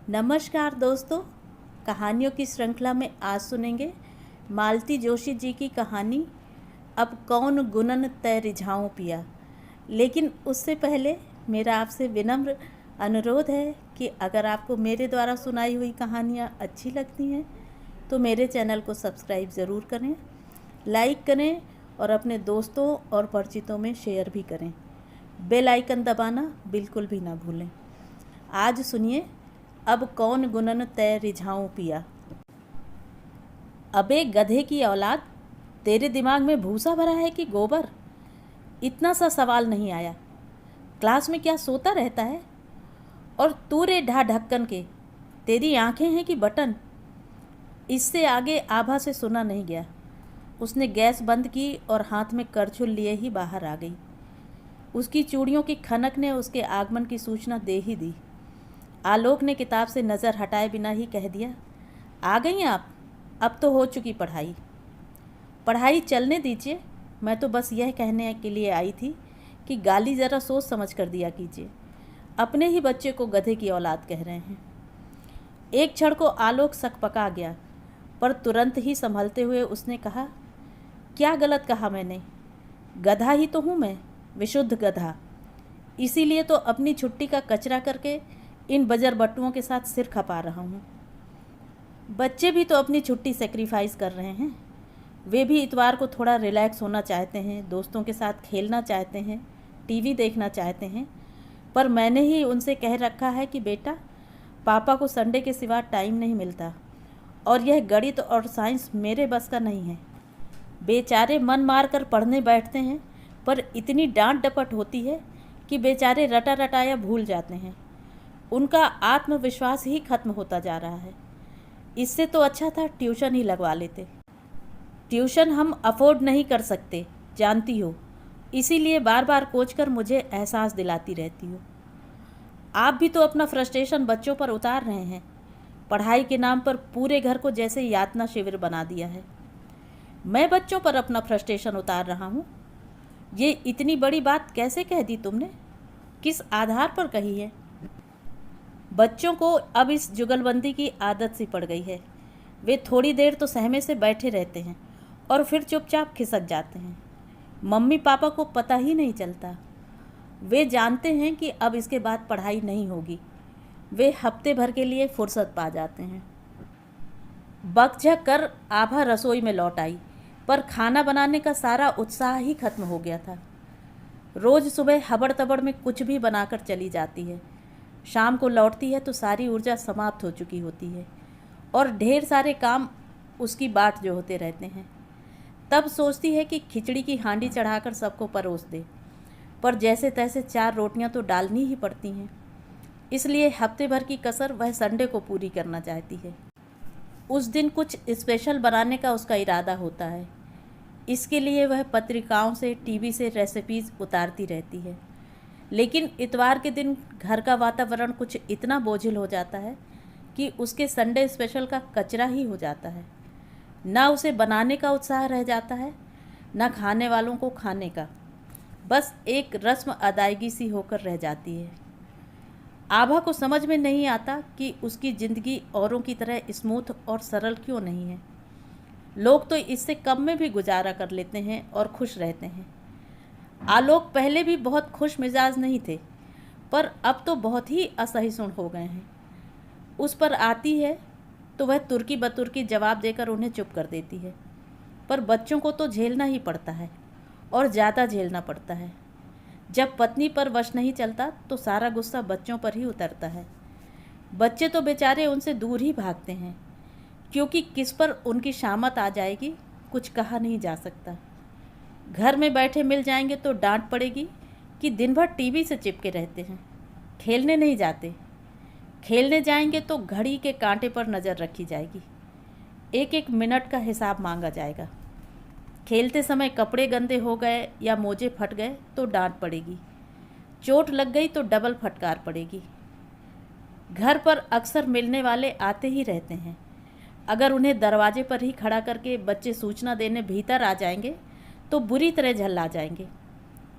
नमस्कार दोस्तों, कहानियों की श्रृंखला में आज सुनेंगे मालती जोशी जी की कहानी अब कौन गुनन तै रिझाऊं पिया। लेकिन उससे पहले मेरा आपसे विनम्र अनुरोध है कि अगर आपको मेरे द्वारा सुनाई हुई कहानियाँ अच्छी लगती हैं तो मेरे चैनल को सब्सक्राइब ज़रूर करें, लाइक करें और अपने दोस्तों और परिचितों में शेयर भी करें। बेल आइकन दबाना बिल्कुल भी ना भूलें। आज सुनिए अब कौन गुनन तै रिझाऊं पिया। अबे गधे की औलाद, तेरे दिमाग में भूसा भरा है कि गोबर? इतना सा सवाल नहीं आया। क्लास में क्या सोता रहता है? और तू रे ढा ढक्कन के, तेरी आंखें हैं कि बटन? इससे आगे आभा से सुना नहीं गया। उसने गैस बंद की और हाथ में करछुल लिए ही बाहर आ गई। उसकी चूड़ियों की खनक ने उसके आगमन की सूचना दे ही दी। आलोक ने किताब से नज़र हटाए बिना ही कह दिया, आ गई आप? अब तो हो चुकी पढ़ाई। पढ़ाई चलने दीजिए, मैं तो बस यह कहने के लिए आई थी कि गाली ज़रा सोच समझ कर दिया कीजिए। अपने ही बच्चे को गधे की औलाद कह रहे हैं। एक क्षण को आलोक सकपका गया, पर तुरंत ही संभलते हुए उसने कहा, क्या गलत कहा मैंने? गधा ही तो हूँ मैं, विशुद्ध गधा। इसीलिए तो अपनी छुट्टी का कचरा करके इन बजरबट्टुओं के साथ सिर खपा रहा हूँ। बच्चे भी तो अपनी छुट्टी सेक्रीफाइस कर रहे हैं। वे भी इतवार को थोड़ा रिलैक्स होना चाहते हैं, दोस्तों के साथ खेलना चाहते हैं, टीवी देखना चाहते हैं। पर मैंने ही उनसे कह रखा है कि बेटा, पापा को संडे के सिवा टाइम नहीं मिलता और यह गणित और साइंस मेरे बस का नहीं है। बेचारे मन मार कर पढ़ने बैठते हैं, पर इतनी डांट डपट होती है कि बेचारे रटा रटाया भूल जाते हैं। उनका आत्मविश्वास ही खत्म होता जा रहा है। इससे तो अच्छा था ट्यूशन ही लगवा लेते। ट्यूशन हम अफोर्ड नहीं कर सकते, जानती हो, इसीलिए बार बार कोच कर मुझे एहसास दिलाती रहती हो। आप भी तो अपना फ्रस्ट्रेशन बच्चों पर उतार रहे हैं। पढ़ाई के नाम पर पूरे घर को जैसे यातना शिविर बना दिया है। मैं बच्चों पर अपना फ्रस्ट्रेशन उतार रहा हूँ? ये इतनी बड़ी बात कैसे कह दी तुमने? किस आधार पर कही है? बच्चों को अब इस जुगलबंदी की आदत सी पड़ गई है। वे थोड़ी देर तो सहमे से बैठे रहते हैं और फिर चुपचाप खिसक जाते हैं। मम्मी पापा को पता ही नहीं चलता। वे जानते हैं कि अब इसके बाद पढ़ाई नहीं होगी। वे हफ्ते भर के लिए फुर्सत पा जाते हैं। बकझक कर आभा रसोई में लौट आई, पर खाना बनाने का सारा उत्साह ही खत्म हो गया था। रोज़ सुबह हबड़ तबड़ में कुछ भी बनाकर चली जाती है। शाम को लौटती है तो सारी ऊर्जा समाप्त हो चुकी होती है और ढेर सारे काम उसकी बाट जो होते रहते हैं। तब सोचती है कि खिचड़ी की हांडी चढ़ाकर सबको परोस दे, पर जैसे तैसे 4 रोटियां तो डालनी ही पड़ती हैं। इसलिए हफ्ते भर की कसर वह संडे को पूरी करना चाहती है। उस दिन कुछ स्पेशल बनाने का उसका इरादा होता है। इसके लिए वह पत्रिकाओं से, टीवी से रेसिपीज़ उतारती रहती है। लेकिन इतवार के दिन घर का वातावरण कुछ इतना बोझिल हो जाता है कि उसके संडे स्पेशल का कचरा ही हो जाता है। ना उसे बनाने का उत्साह रह जाता है, ना खाने वालों को खाने का। बस एक रस्म अदायगी सी होकर रह जाती है। आभा को समझ में नहीं आता कि उसकी ज़िंदगी औरों की तरह स्मूथ और सरल क्यों नहीं है। लोग तो इससे कम में भी गुजारा कर लेते हैं और खुश रहते हैं। आलोक पहले भी बहुत खुश मिजाज नहीं थे, पर अब तो बहुत ही असहिष्णु हो गए हैं। उस पर आती है तो वह तुर्की बतुर्की जवाब देकर उन्हें चुप कर देती है। पर बच्चों को तो झेलना ही पड़ता है और ज़्यादा झेलना पड़ता है। जब पत्नी पर वश नहीं चलता तो सारा गुस्सा बच्चों पर ही उतरता है। बच्चे तो बेचारे उनसे दूर ही भागते हैं, क्योंकि किस पर उनकी शामत आ जाएगी कुछ कहा नहीं जा सकता। घर में बैठे मिल जाएंगे तो डांट पड़ेगी कि दिन भर टीवी से चिपके रहते हैं, खेलने नहीं जाते। खेलने जाएंगे तो घड़ी के कांटे पर नज़र रखी जाएगी, एक एक मिनट का हिसाब मांगा जाएगा। खेलते समय कपड़े गंदे हो गए या मोजे फट गए तो डांट पड़ेगी, चोट लग गई तो डबल फटकार पड़ेगी। घर पर अक्सर मिलने वाले आते ही रहते हैं। अगर उन्हें दरवाजे पर ही खड़ा करके बच्चे सूचना देने भीतर आ जाएंगे तो बुरी तरह झल्ला जाएंगे।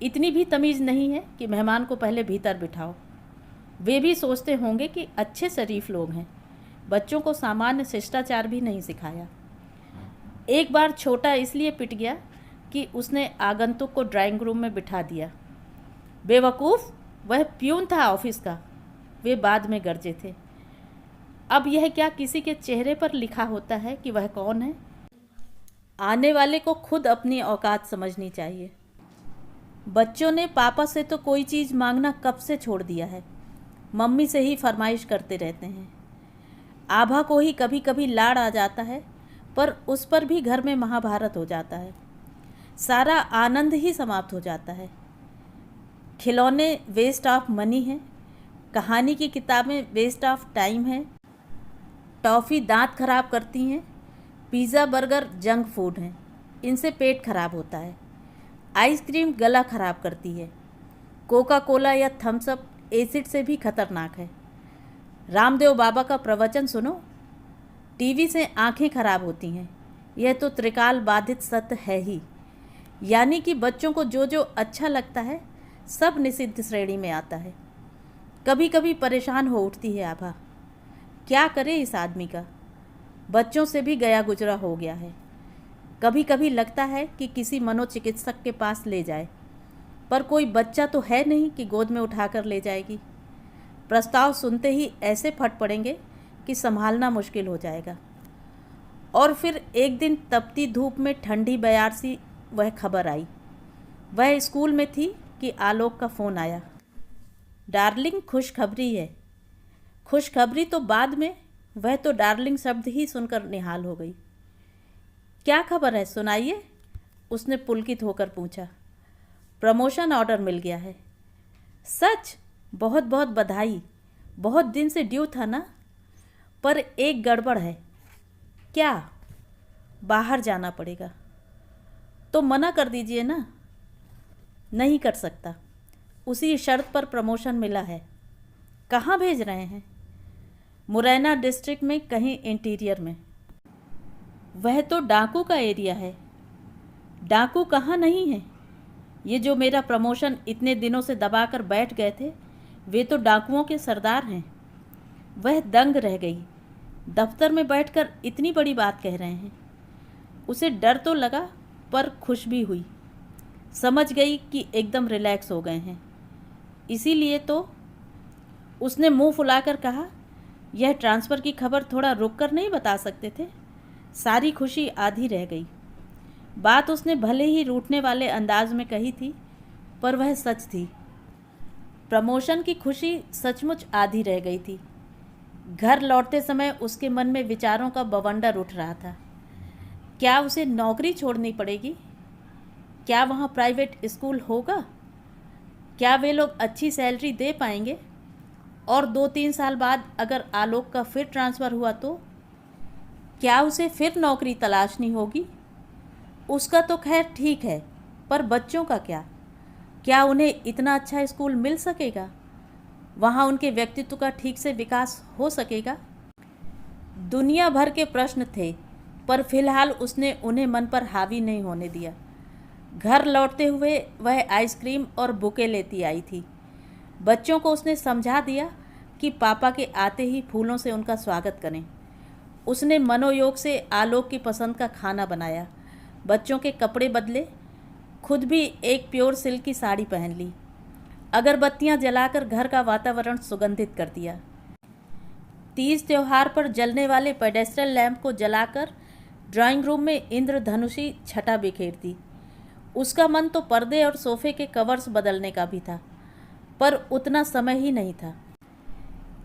इतनी भी तमीज़ नहीं है कि मेहमान को पहले भीतर बिठाओ। वे भी सोचते होंगे कि अच्छे शरीफ लोग हैं। बच्चों को सामान्य शिष्टाचार भी नहीं सिखाया। एक बार छोटा इसलिए पिट गया कि उसने आगंतुक को ड्राइंग रूम में बिठा दिया। बेवकूफ़, वह प्यून था ऑफिस का, वे बाद में गरजे थे। अब यह क्या किसी के चेहरे पर लिखा होता है कि वह कौन है? आने वाले को खुद अपनी औकात समझनी चाहिए। बच्चों ने पापा से तो कोई चीज़ मांगना कब से छोड़ दिया है, मम्मी से ही फरमाइश करते रहते हैं। आभा को ही कभी कभी लाड़ आ जाता है, पर उस पर भी घर में महाभारत हो जाता है। सारा आनंद ही समाप्त हो जाता है। खिलौने वेस्ट ऑफ मनी हैं, कहानी की किताबें वेस्ट ऑफ टाइम है, टॉफ़ी दांत खराब करती हैं, पिज़्ज़ा बर्गर जंक फूड हैं, इनसे पेट खराब होता है। आइसक्रीम गला खराब करती है, कोका कोला या थम्स अप एसिड से भी खतरनाक है। रामदेव बाबा का प्रवचन सुनो, टीवी से आंखें खराब होती हैं, यह तो त्रिकाल बाधित सत्य है ही। यानी कि बच्चों को जो जो अच्छा लगता है सब निषिद्ध श्रेणी में आता है। कभी कभी परेशान हो उठती है आभा, क्या करे इस आदमी का, बच्चों से भी गया गुजरा हो गया है। कभी कभी लगता है कि किसी मनोचिकित्सक के पास ले जाए, पर कोई बच्चा तो है नहीं कि गोद में उठाकर ले जाएगी। प्रस्ताव सुनते ही ऐसे फट पड़ेंगे कि संभालना मुश्किल हो जाएगा। और फिर एक दिन तपती धूप में ठंडी बयार सी वह खबर आई। वह स्कूल में थी कि आलोक का फ़ोन आया। डार्लिंग, खुशखबरी है। खुशखबरी तो बाद में, वह तो डार्लिंग शब्द ही सुनकर निहाल हो गई। क्या खबर है, सुनाइए, उसने पुलकित होकर पूछा। प्रमोशन ऑर्डर मिल गया है। सच? बहुत बहुत बधाई, बहुत दिन से ड्यू था ना। पर एक गड़बड़ है। क्या? बाहर जाना पड़ेगा। तो मना कर दीजिए ना। नहीं कर सकता, उसी शर्त पर प्रमोशन मिला है। कहाँ भेज रहे हैं? मुरैना डिस्ट्रिक्ट में कहीं इंटीरियर में। वह तो डाकू का एरिया है। डाकू कहाँ नहीं है। ये जो मेरा प्रमोशन इतने दिनों से दबाकर बैठ गए थे, वे तो डाकुओं के सरदार हैं। वह दंग रह गई। दफ्तर में बैठकर इतनी बड़ी बात कह रहे हैं। उसे डर तो लगा, पर खुश भी हुई। समझ गई कि एकदम रिलैक्स हो गए हैं। इसीलिए तो उसने मुंह फुलाकर कहा, यह ट्रांसफ़र की खबर थोड़ा रुक कर नहीं बता सकते थे? सारी खुशी आधी रह गई। बात उसने भले ही रूठने वाले अंदाज में कही थी, पर वह सच थी। प्रमोशन की खुशी सचमुच आधी रह गई थी। घर लौटते समय उसके मन में विचारों का बवंडर उठ रहा था। क्या उसे नौकरी छोड़नी पड़ेगी? क्या वहाँ प्राइवेट स्कूल होगा? क्या वे लोग अच्छी सैलरी दे पाएंगे? और 2-3 साल बाद अगर आलोक का फिर ट्रांसफ़र हुआ तो क्या उसे फिर नौकरी तलाशनी होगी? उसका तो खैर ठीक है, पर बच्चों का क्या? क्या उन्हें इतना अच्छा स्कूल मिल सकेगा? वहाँ उनके व्यक्तित्व का ठीक से विकास हो सकेगा? दुनिया भर के प्रश्न थे, पर फिलहाल उसने उन्हें मन पर हावी नहीं होने दिया। घर लौटते हुए वह आइसक्रीम और बुके लेती आई थी। बच्चों को उसने समझा दिया कि पापा के आते ही फूलों से उनका स्वागत करें। उसने मनोयोग से आलोक की पसंद का खाना बनाया, बच्चों के कपड़े बदले, खुद भी एक प्योर सिल्क की साड़ी पहन ली, अगरबत्तियां जलाकर घर का वातावरण सुगंधित कर दिया। तीज त्योहार पर जलने वाले पेडेस्ट्रल लैंप को जलाकर ड्राइंग रूम में इंद्रधनुषी छटा बिखेर दी। उसका मन तो पर्दे और सोफे के कवर्स बदलने का भी था, पर उतना समय ही नहीं था।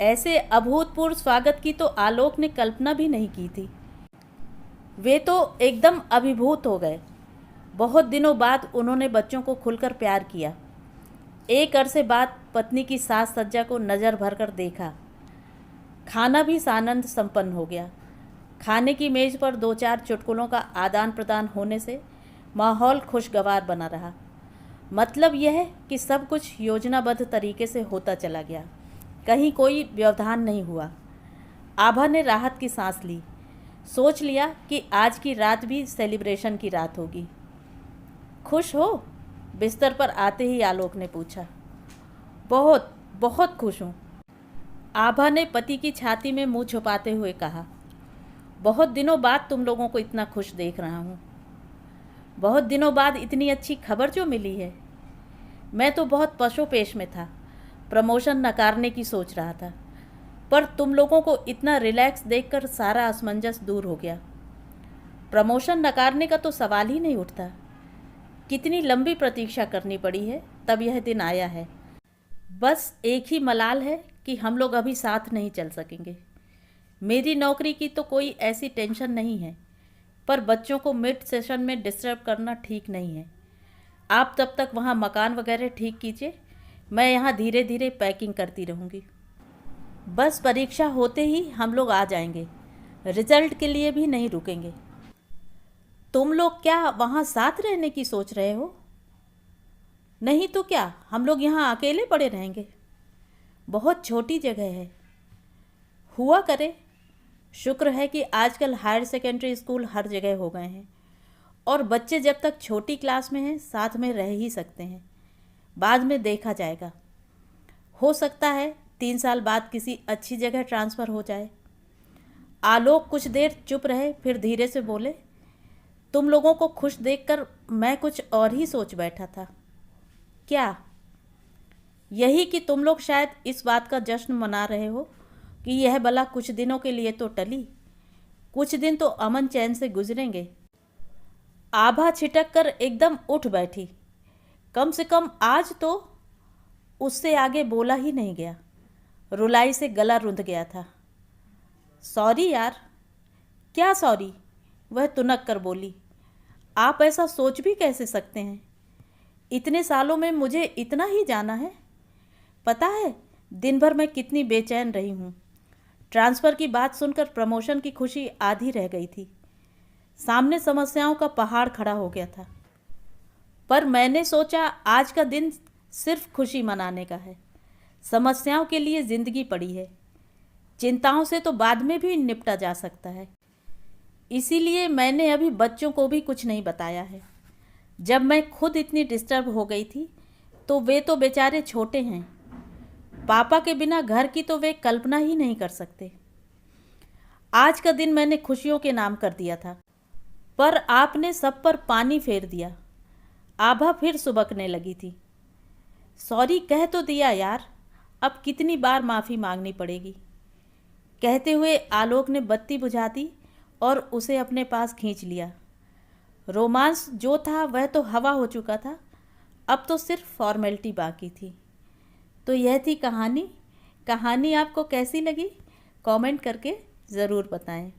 ऐसे अभूतपूर्व स्वागत की तो आलोक ने कल्पना भी नहीं की थी। वे तो एकदम अभिभूत हो गए। बहुत दिनों बाद उन्होंने बच्चों को खुलकर प्यार किया। एक अरसे बाद पत्नी की साज सज्जा को नज़र भर कर देखा। खाना भी सानंद संपन्न हो गया। खाने की मेज़ पर 2-4 चुटकुलों का आदान प्रदान होने से माहौल खुशगवार बना रहा। मतलब यह है कि सब कुछ योजनाबद्ध तरीके से होता चला गया, कहीं कोई व्यवधान नहीं हुआ। आभा ने राहत की सांस ली। सोच लिया कि आज की रात भी सेलिब्रेशन की रात होगी। खुश हो? बिस्तर पर आते ही आलोक ने पूछा। बहुत बहुत खुश हूँ। आभा ने पति की छाती में मुंह छुपाते हुए कहा, बहुत दिनों बाद तुम लोगों को इतना खुश देख रहा हूँ। बहुत दिनों बाद इतनी अच्छी खबर जो मिली है। मैं तो बहुत पशोपेश में था, प्रमोशन नकारने की सोच रहा था, पर तुम लोगों को इतना रिलैक्स देखकर सारा असमंजस दूर हो गया। प्रमोशन नकारने का तो सवाल ही नहीं उठता। कितनी लंबी प्रतीक्षा करनी पड़ी है, तब यह दिन आया है। बस एक ही मलाल है कि हम लोग अभी साथ नहीं चल सकेंगे। मेरी नौकरी की तो कोई ऐसी टेंशन नहीं है, पर बच्चों को मिड सेशन में डिस्टर्ब करना ठीक नहीं है। आप तब तक वहाँ मकान वगैरह ठीक कीजिए, मैं यहाँ धीरे धीरे पैकिंग करती रहूँगी। बस परीक्षा होते ही हम लोग आ जाएंगे, रिजल्ट के लिए भी नहीं रुकेंगे। तुम लोग क्या वहाँ साथ रहने की सोच रहे हो? नहीं तो क्या, हम लोग यहाँ अकेले पड़े रहेंगे? बहुत छोटी जगह है। हुआ करे, शुक्र है कि आजकल हायर सेकेंडरी स्कूल हर जगह हो गए हैं और बच्चे जब तक छोटी क्लास में हैं साथ में रह ही सकते हैं। बाद में देखा जाएगा। हो सकता है 3 साल बाद किसी अच्छी जगह ट्रांसफ़र हो जाए। आलोक कुछ देर चुप रहे, फिर धीरे से बोले, तुम लोगों को खुश देखकर मैं कुछ और ही सोच बैठा था। क्या? यही कि तुम लोग शायद इस बात का जश्न मना रहे हो कि यह बला कुछ दिनों के लिए तो टली, कुछ दिन तो अमन चैन से गुजरेंगे। आभा छिटक कर एकदम उठ बैठी। कम से कम आज तो उससे आगे बोला ही नहीं गया। रुलाई से गला रुंध गया था। सॉरी यार। क्या सॉरी? वह तुनक कर बोली। आप ऐसा सोच भी कैसे सकते हैं? इतने सालों में मुझे इतना ही जाना है। पता है दिन भर मैं कितनी बेचैन रही हूँ। ट्रांसफ़र की बात सुनकर प्रमोशन की खुशी आधी रह गई थी। सामने समस्याओं का पहाड़ खड़ा हो गया था, पर मैंने सोचा आज का दिन सिर्फ खुशी मनाने का है। समस्याओं के लिए ज़िंदगी पड़ी है, चिंताओं से तो बाद में भी निपटा जा सकता है। इसीलिए मैंने अभी बच्चों को भी कुछ नहीं बताया है। जब मैं खुद इतनी डिस्टर्ब हो गई थी तो वे तो बेचारे छोटे हैं। पापा के बिना घर की तो वे कल्पना ही नहीं कर सकते। आज का दिन मैंने खुशियों के नाम कर दिया था, पर आपने सब पर पानी फेर दिया। आभा फिर सुबकने लगी थी। सॉरी कह तो दिया यार, अब कितनी बार माफ़ी मांगनी पड़ेगी। कहते हुए आलोक ने बत्ती बुझा दी और उसे अपने पास खींच लिया। रोमांस जो था वह तो हवा हो चुका था, अब तो सिर्फ फॉर्मेलिटी बाकी थी। तो यह थी कहानी। कहानी आपको कैसी लगी? कमेंट करके ज़रूर बताएं।